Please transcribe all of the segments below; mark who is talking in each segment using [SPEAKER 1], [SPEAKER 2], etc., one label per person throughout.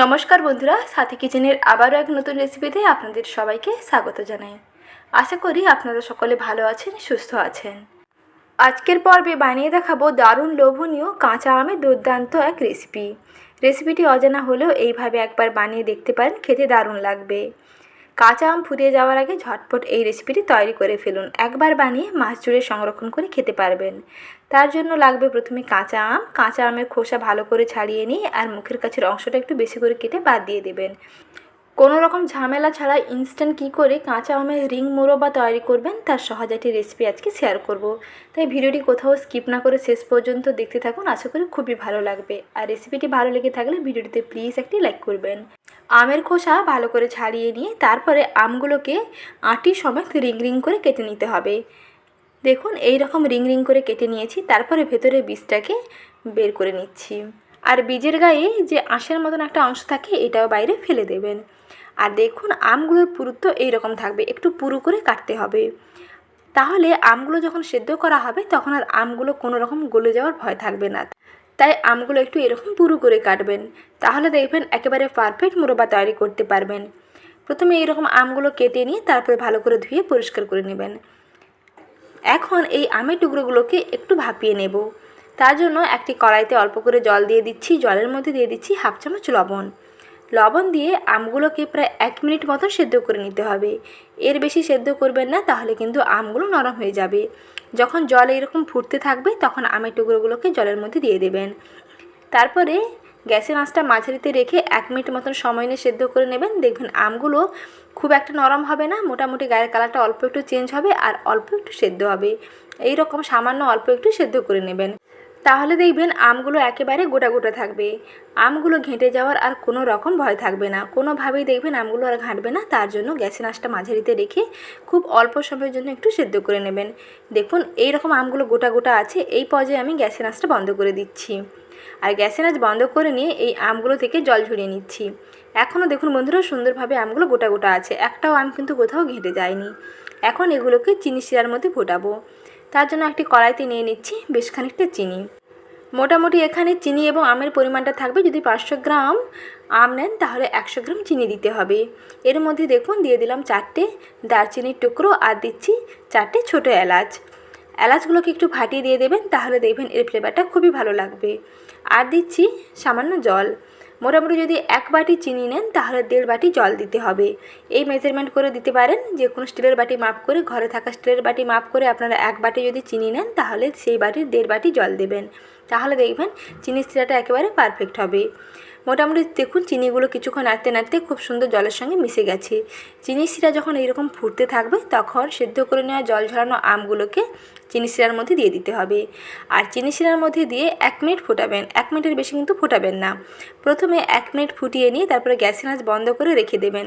[SPEAKER 1] নমস্কার বন্ধুরা, সাথী কিচেনের আবারও এক নতুন রেসিপিতে আপনাদের সবাইকে স্বাগত জানাই। আশা করি আপনারা সকলে ভালো আছেন, সুস্থ আছেন। আজকের পর্বে বানিয়ে দেখাবো দারুণ লোভনীয় কাঁচা আমের দুর্দান্ত এক রেসিপিটি অজানা হলেও এইভাবে একবার বানিয়ে দেখতে পারেন, খেতে দারুণ লাগবে। কাঁচা আম ফুরিয়ে যাওয়ার আগে ঝটপট এই রেসিপিটি তৈরি করে ফেলুন। একবার বানিয়ে মাস জুড়ে সংরক্ষণ করে খেতে পারবেন। তার জন্য লাগবে প্রথমে কাঁচা আমের খোসা ভালো করে ছাড়িয়ে নিয়ে আর মুখের কাছের অংশটা একটু বেশি করে কেটে বাদ দিয়ে দেবেন। কোনো রকম ঝামেলা ছাড়া ইনস্ট্যান্ট কী করে কাঁচা আমের রিং মুরব্বা তৈরি করবেন তার সহজ একটি রেসিপি আজকে শেয়ার করব। তাই ভিডিওটি কোথাও স্কিপ না করে শেষ পর্যন্ত দেখতে থাকুন, আশা করি খুবই ভালো লাগবে। আর রেসিপিটি ভালো লেগে থাকলে ভিডিওটিতে প্লিজ একটি লাইক করবেন। আমের খোসা ভালো করে ছাড়িয়ে নিয়ে তারপরে আমগুলোকে আঁটি সমেত রিং রিং করে কেটে নিতে হবে। দেখুন এই রকম রিং রিং করে কেটে নিয়েছি। তারপরে ভেতরে বীজটাকে বের করে নিচ্ছি। আর বীজের গায়ে যে আঁশের মতন একটা অংশ থাকে এটাও বাইরে ফেলে দেবেন। আর দেখুন আমগুলোর পুরুত্ব এইরকম থাকবে, একটু পুরু করে কাটতে হবে। তাহলে আমগুলো যখন সেদ্ধ করা হবে তখন আর আমগুলো কোনো রকম গলে যাওয়ার ভয় থাকবে না। তাই আমগুলো একটু এরকম পুরু করে কাটবেন, তাহলে দেখবেন একেবারে পারফেক্ট মুরব্বা তৈরি করতে পারবেন। প্রথমে এইরকম আমগুলো কেটে নিয়ে তারপরে ভালো করে ধুয়ে পরিষ্কার করে নেবেন। এখন এই আমের টুকরোগুলোকে একটু ভাপিয়ে নেব। তার জন্য একটি কড়াইতে অল্প করে জল দিয়ে দিচ্ছি। জলের মধ্যে দিয়ে দিচ্ছি হাফ চামচ লবণ দিয়ে আমগুলোকে প্রায় 1 মিনিট মতো সেদ্ধ করে নিতে হবে। এর বেশি সেদ্ধ করবেন না, তাহলে কিন্তু আমগুলো নরম হয়ে যাবে। যখন জল এরকম ফুটতে থাকবে তখন আমের টুকরোগুলোকে জলের মধ্যে দিয়ে দেবেন। তারপরে গ্যাসের আঁচটা মাঝারিতে রেখে 1 মিনিট মতন সময় নিয়ে সেদ্ধ করে নেবেন। দেখবেন আমগুলো খুব একটা নরম হবে না, মোটামুটি গায়ের কালারটা অল্প একটু চেঞ্জ হবে আর অল্প একটু সেদ্ধ হবে। এই রকম সামান্য অল্প একটু সেদ্ধ করে নেবেন, তাহলে দেখবেন আমগুলো একেবারে গোটা গোটা থাকবে। আমগুলো ঘেঁটে যাওয়ার আর কোনো রকম ভয় থাকবে না, কোনোভাবেই দেখবেন আমগুলো আর ঘাঁটবে না। তার জন্য গ্যাসের আঁচটা মাঝারিতে রেখে খুব অল্প সময়ের জন্য একটু সেদ্ধ করে নেবেন। দেখুন এই রকম আমগুলো গোটা গোটা আছে। এই পর্যায়ে আমি গ্যাসের আঁচটা বন্ধ করে দিচ্ছি। আর গ্যাসের আঁচ বন্ধ করে নিয়ে এই আমগুলো থেকে জল ঝরিয়ে নিচ্ছি। এখনও দেখুন বন্ধুরা সুন্দরভাবে আমগুলো গোটা গোটা আছে, একটাও আম কিন্তু কোথাও ঘেঁটে যায়নি। এখন এগুলোকে চিনি শিরার মধ্যে ফোটাবো। তার জন্য একটি কড়াইতে নিয়ে নিচ্ছি বেশ খানিকটা চিনি। মোটামুটি এখানে চিনি এবং আমের পরিমাণটা থাকবে, যদি 500 গ্রাম আম নেন তাহলে 100 গ্রাম চিনি দিতে হবে। এর মধ্যে দেখুন দিয়ে দিলাম 4টে দারচিনির টুকরো আর দিচ্ছি 4টে ছোটো এলাচগুলোকে একটু ফাটিয়ে দিয়ে দেবেন, তাহলে দেখবেন এর ফ্লেভারটা খুবই ভালো লাগবে। আর দিচ্ছি সামান্য জল। মোটামুটি যদি 1 বাটি চিনি নেন তাহলে 1.5 বাটি জল দিতে হবে। এই মেজারমেন্ট করে দিতে পারেন, যে কোনো স্টিলের বাটি মাপ করে, ঘরে থাকা স্টিলের বাটি মাপ করে আপনারা 1 বাটি যদি চিনি নেন তাহলে সেই বাটির 1.5 বাটি জল দেবেন। তাহলে দেখবেন চিনির শিরাটা একেবারে পারফেক্ট হবে। মোটামুটি দেখুন চিনিগুলো কিছুক্ষণ নাড়তে নাড়তে খুব সুন্দর জলের সঙ্গে মিশে গেছে। চিনির শিরা যখন এইরকম ফুটতে থাকবে তখন সেদ্ধ করে নেওয়া জল ঝরানো আমগুলোকে চিনি শিরার মধ্যে দিয়ে দিতে হবে। আর চিনি শিরার মধ্যে দিয়ে 1 মিনিট ফোটাবেন। 1 মিনিটের বেশি কিন্তু ফোটাবেন না। প্রথমে 1 মিনিট ফুটিয়ে নিয়ে তারপরে গ্যাসের আঁচ বন্ধ করে রেখে দেবেন।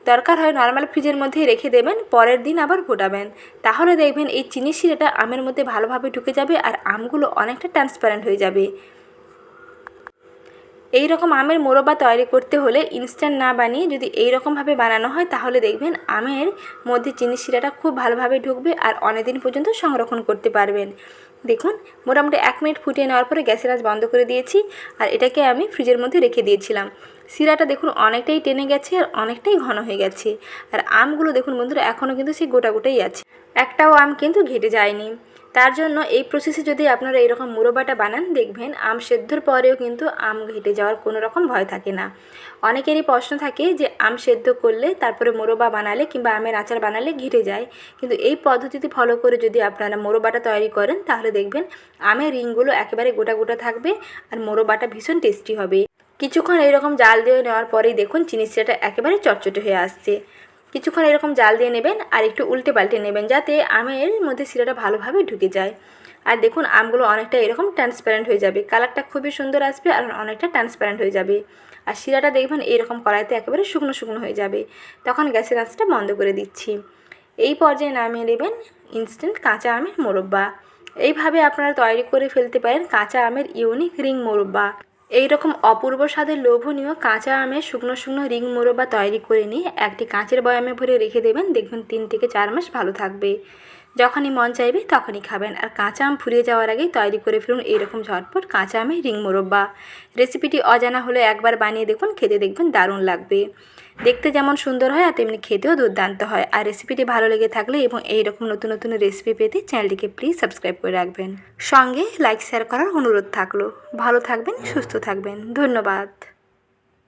[SPEAKER 1] দরকার হয় নর্মাল ফ্রিজের মধ্যে রেখে দেবেন, পরের দিন আবার ফোটাবেন। তাহলে দেখবেন এই চিনি শিরাটা আমের মধ্যে ভালোভাবে ঢুকে যাবে আর আমগুলো অনেকটা ট্রান্সপারেন্ট হয়ে যাবে। এই রকম আমের মোরব্বা তৈরি করতে হলে ইনস্ট্যান্ট না বানিয়ে যদি এই রকমভাবে বানানো হয় তাহলে দেখবেন আমের মধ্যে চিনি শিরাটা খুব ভালোভাবে ঢুকবে আর অনেক দিন পর্যন্ত সংরক্ষণ করতে পারবেন। দেখুন মোটামুটি 1 মিনিট ফুটিয়ে নেওয়ার পরে গ্যাসের আঁচ বন্ধ করে দিয়েছি আর এটাকে আমি ফ্রিজের মধ্যে রেখে দিয়েছিলাম। শিরাটা দেখুন অনেকটাই টেনে গেছে আর অনেকটাই ঘন হয়ে গেছে। আর আমগুলো দেখুন বন্ধুরা এখনও কিন্তু সেই গোটা গোটাই আছে, একটাও আম কিন্তু ঘেটে যায়নি। তার জন্য এই প্রসেসে যদি আপনারা এরকম মুরব্বাটা বানান দেখবেন আম সেদ্ধর পরেও কিন্তু আম ঘেটে যাওয়ার কোনো রকম ভয় থাকে না। অনেকেরই প্রশ্ন থাকে যে আম সেদ্ধ করলে তারপরে মোরব্বা বানালে কিংবা আমের আচার বানালে ঘেটে যায়, কিন্তু এই পদ্ধতিটি ফলো করে যদি আপনারা মোরব্বাটা তৈরি করেন তাহলে দেখবেন আমের রিংগুলো একেবারে গোটা গোটা থাকবে আর মোরব্বাটা ভীষণ টেস্টি হবে। কিছুক্ষণ এইরকম জাল দিয়ে নেওয়ার পরেই দেখুন চিনি শিরাটা একেবারে চটচটে হয়ে আসছে। কিছুক্ষণ এরকম জাল দিয়ে নেবেন আর একটু উল্টে পাল্টে নেবেন যাতে আমের মধ্যে শিরাটা ভালোভাবে ঢুকে যায়। আর দেখুন আমগুলো অনেকটা এরকম ট্রান্সপারেন্ট হয়ে যাবে, কালারটা খুবই সুন্দর আসবে আর অনেকটা ট্রান্সপারেন্ট হয়ে যাবে। আর শিরাটা দেখবেন এইরকম কড়াইতে একেবারে শুকনো শুকনো হয়ে যাবে। তখন গ্যাসের আঁচটা বন্ধ করে দিচ্ছি। এই পর্যায়ে নামিয়ে নেবেন ইনস্ট্যান্ট কাঁচা আমের মোরব্বা। এইভাবে আপনারা তৈরি করে ফেলতে পারেন কাঁচা আমের ইউনিক রিং মোরব্বা। এই রকম অপূর্ব স্বাদের লোভনীয় কাঁচা আমের শুকনো শুকনো রিং মোরব্বা তৈরি করে নিয়ে একটি কাঁচের বয়ামে ভরে রেখে দেবেন, দেখবেন 3 থেকে 4 মাস ভালো থাকবে। যখনই মন চাইবে তখনই খাবেন। আর কাঁচা আম ফুরিয়ে যাওয়ার আগেই তৈরি করে ফেলুন এইরকম ঝটপট কাঁচা আমের রিং মোরব্বা। রেসিপিটি অজানা হলে একবার বানিয়ে দেখুন, খেতে দেখবেন দারুণ লাগবে। দেখতে যেমন সুন্দর হয় আর তেমনি খেতেও দুর্দান্ত হয়। আর রেসিপিটি ভালো লেগে থাকলে এবং এইরকম নতুন নতুন রেসিপি পেতে চ্যানেলটিকে প্লিজ সাবস্ক্রাইব করে রাখবেন। সঙ্গে লাইক শেয়ার করার অনুরোধ থাকলো। ভালো থাকবেন, সুস্থ থাকবেন। ধন্যবাদ।